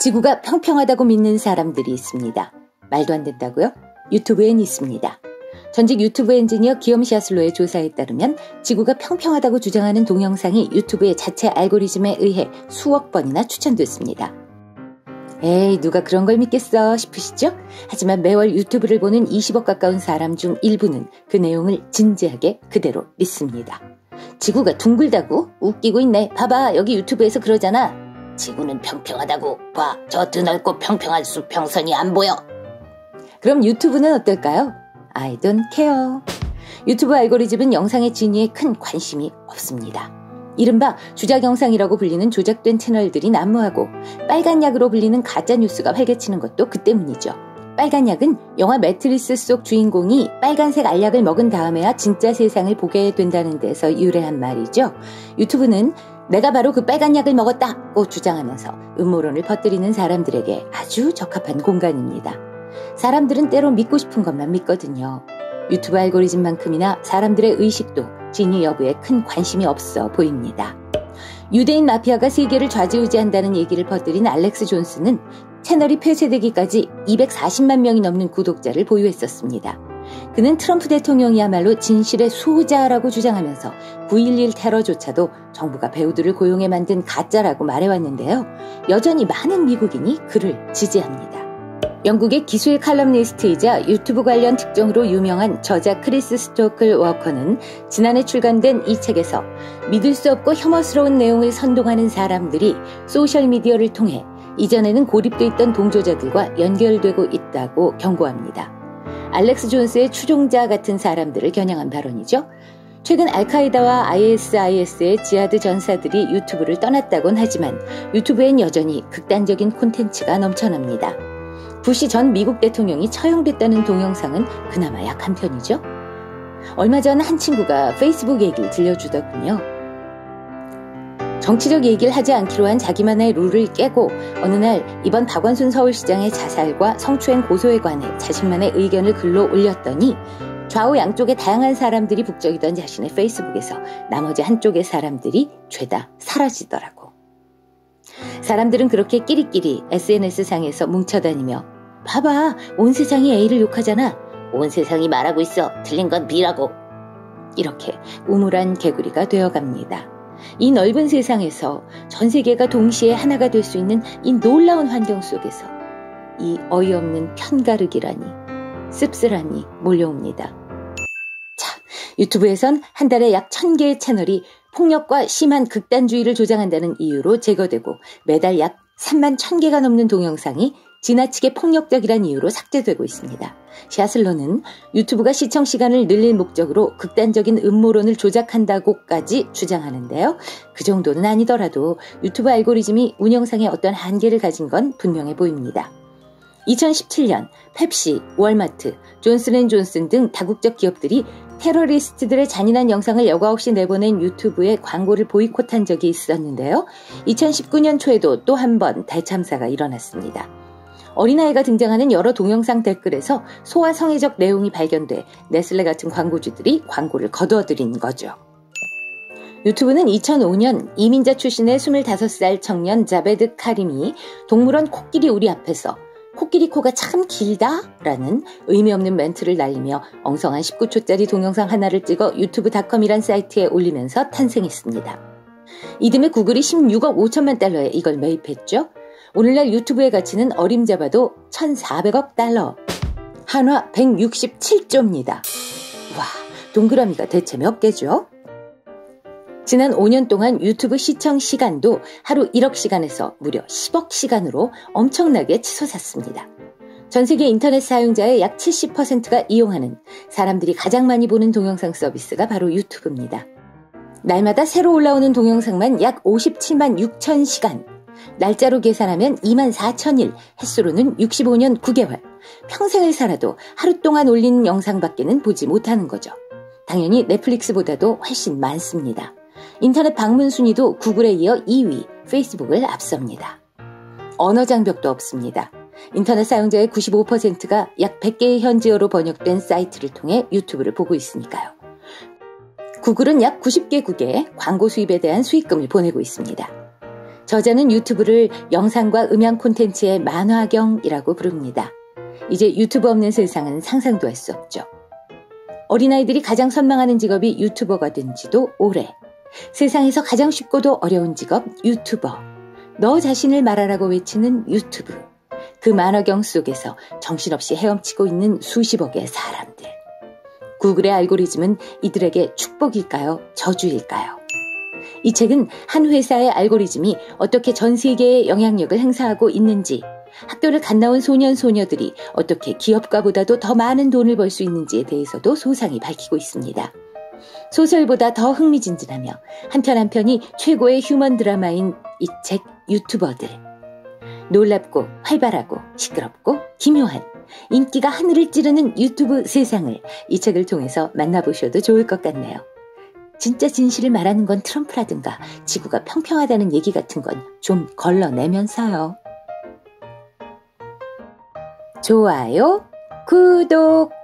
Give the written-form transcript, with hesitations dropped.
지구가 평평하다고 믿는 사람들이 있습니다. 말도 안 된다고요? 유튜브엔 있습니다. 전직 유튜브 엔지니어 기욤 샤슬로의 조사에 따르면 지구가 평평하다고 주장하는 동영상이 유튜브의 자체 알고리즘에 의해 수억 번이나 추천됐습니다. 에이, 누가 그런 걸 믿겠어 싶으시죠? 하지만 매월 유튜브를 보는 20억 가까운 사람 중 일부는 그 내용을 진지하게 그대로 믿습니다. 지구가 둥글다고? 웃기고 있네. 봐봐, 여기 유튜브에서 그러잖아. 지구는 평평하다고. 봐, 저 드넓고 평평한 수평선이 안 보여. 그럼 유튜브는 어떨까요? I don't care. 유튜브 알고리즘은 영상의 진위에 큰 관심이 없습니다. 이른바 주작 영상이라고 불리는 조작된 채널들이 난무하고 빨간 약으로 불리는 가짜뉴스가 활개치는 것도 그 때문이죠. 빨간 약은 영화 매트리스 속 주인공이 빨간색 알약을 먹은 다음에야 진짜 세상을 보게 된다는 데서 유래한 말이죠. 유튜브는 내가 바로 그 빨간 약을 먹었다고 주장하면서 음모론을 퍼뜨리는 사람들에게 아주 적합한 공간입니다. 사람들은 때로 믿고 싶은 것만 믿거든요. 유튜브 알고리즘만큼이나 사람들의 의식도 진위 여부에 큰 관심이 없어 보입니다. 유대인 마피아가 세계를 좌지우지한다는 얘기를 퍼뜨린 알렉스 존스는 채널이 폐쇄되기까지 240만 명이 넘는 구독자를 보유했었습니다. 그는 트럼프 대통령이야말로 진실의 수호자라고 주장하면서 9.11 테러조차도 정부가 배우들을 고용해 만든 가짜라고 말해왔는데요. 여전히 많은 미국인이 그를 지지합니다. 영국의 기술 칼럼니스트이자 유튜브 관련 특종으로 유명한 저자 크리스 스토클 워커는 지난해 출간된 이 책에서 믿을 수 없고 혐오스러운 내용을 선동하는 사람들이 소셜미디어를 통해 이전에는 고립돼 있던 동조자들과 연결되고 있다고 경고합니다. 알렉스 존스의 추종자 같은 사람들을 겨냥한 발언이죠. 최근 알카이다와 ISIS의 지하드 전사들이 유튜브를 떠났다곤 하지만 유튜브엔 여전히 극단적인 콘텐츠가 넘쳐납니다. 부시 전 미국 대통령이 처형됐다는 동영상은 그나마 약한 편이죠. 얼마 전 한 친구가 페이스북 얘기를 들려주더군요. 정치적 얘기를 하지 않기로 한 자기만의 룰을 깨고 어느 날 이번 박원순 서울시장의 자살과 성추행 고소에 관해 자신만의 의견을 글로 올렸더니 좌우 양쪽의 다양한 사람들이 북적이던 자신의 페이스북에서 나머지 한쪽의 사람들이 죄다 사라지더라고. 사람들은 그렇게 끼리끼리 SNS상에서 뭉쳐다니며 봐봐, 온 세상이 A를 욕하잖아. 온 세상이 말하고 있어. 틀린 건 B라고. 이렇게 우물한 개구리가 되어갑니다. 이 넓은 세상에서 전 세계가 동시에 하나가 될 수 있는 이 놀라운 환경 속에서 이 어이없는 편가르기라니, 씁쓸하니 몰려옵니다. 자, 유튜브에선 한 달에 약 1000개의 채널이 폭력과 심한 극단주의를 조장한다는 이유로 제거되고 매달 약 3만 1000개가 넘는 동영상이 지나치게 폭력적이란 이유로 삭제되고 있습니다. 샤슬로는 유튜브가 시청 시간을 늘릴 목적으로 극단적인 음모론을 조작한다고까지 주장하는데요. 그 정도는 아니더라도 유튜브 알고리즘이 운영상에 어떤 한계를 가진 건 분명해 보입니다. 2017년 펩시, 월마트, 존슨앤존슨 등 다국적 기업들이 테러리스트들의 잔인한 영상을 여과 없이 내보낸 유튜브에 광고를 보이콧한 적이 있었는데요. 2019년 초에도 또 한 번 대참사가 일어났습니다. 어린아이가 등장하는 여러 동영상 댓글에서 소아성애적 내용이 발견돼 네슬레 같은 광고주들이 광고를 거둬들인 거죠. 유튜브는 2005년 이민자 출신의 25살 청년 자베드 카림이 동물원 코끼리 우리 앞에서 코끼리 코가 참 길다? 라는 의미 없는 멘트를 날리며 엉성한 19초짜리 동영상 하나를 찍어 유튜브닷컴이란 사이트에 올리면서 탄생했습니다. 이듬해 구글이 16억 5천만 달러에 이걸 매입했죠. 오늘날 유튜브의 가치는 어림잡아도 1,400억 달러. 한화 167조입니다. 와, 동그라미가 대체 몇 개죠? 지난 5년 동안 유튜브 시청 시간도 하루 1억 시간에서 무려 10억 시간으로 엄청나게 치솟았습니다. 전 세계 인터넷 사용자의 약 70%가 이용하는 사람들이 가장 많이 보는 동영상 서비스가 바로 유튜브입니다. 날마다 새로 올라오는 동영상만 약 57만 6천 시간, 날짜로 계산하면 2만 4천일, 횟수로는 65년 9개월. 평생을 살아도 하루 동안 올린 영상밖에는 보지 못하는 거죠. 당연히 넷플릭스보다도 훨씬 많습니다. 인터넷 방문 순위도 구글에 이어 2위, 페이스북을 앞섭니다. 언어 장벽도 없습니다. 인터넷 사용자의 95%가 약 100개의 현지어로 번역된 사이트를 통해 유튜브를 보고 있으니까요. 구글은 약 90개국에 광고 수입에 대한 수익금을 보내고 있습니다. 저자는 유튜브를 영상과 음향 콘텐츠의 만화경이라고 부릅니다. 이제 유튜브 없는 세상은 상상도 할 수 없죠. 어린아이들이 가장 선망하는 직업이 유튜버가 된 지도 오래. 세상에서 가장 쉽고도 어려운 직업 유튜버. 너 자신을 말하라고 외치는 유튜브. 그 만화경 속에서 정신없이 헤엄치고 있는 수십억의 사람들. 구글의 알고리즘은 이들에게 축복일까요? 저주일까요? 이 책은 한 회사의 알고리즘이 어떻게 전 세계에 영향력을 행사하고 있는지, 학교를 갓 나온 소년 소녀들이 어떻게 기업가보다도 더 많은 돈을 벌 수 있는지에 대해서도 소상히 밝히고 있습니다. 소설보다 더 흥미진진하며 한편 한편이 최고의 휴먼 드라마인 이 책 유튜버들. 놀랍고 활발하고 시끄럽고 기묘한 인기가 하늘을 찌르는 유튜브 세상을 이 책을 통해서 만나보셔도 좋을 것 같네요. 진짜 진실을 말하는 건 트럼프라든가 지구가 평평하다는 얘기 같은 건 좀 걸러내면서요. 좋아요, 구독!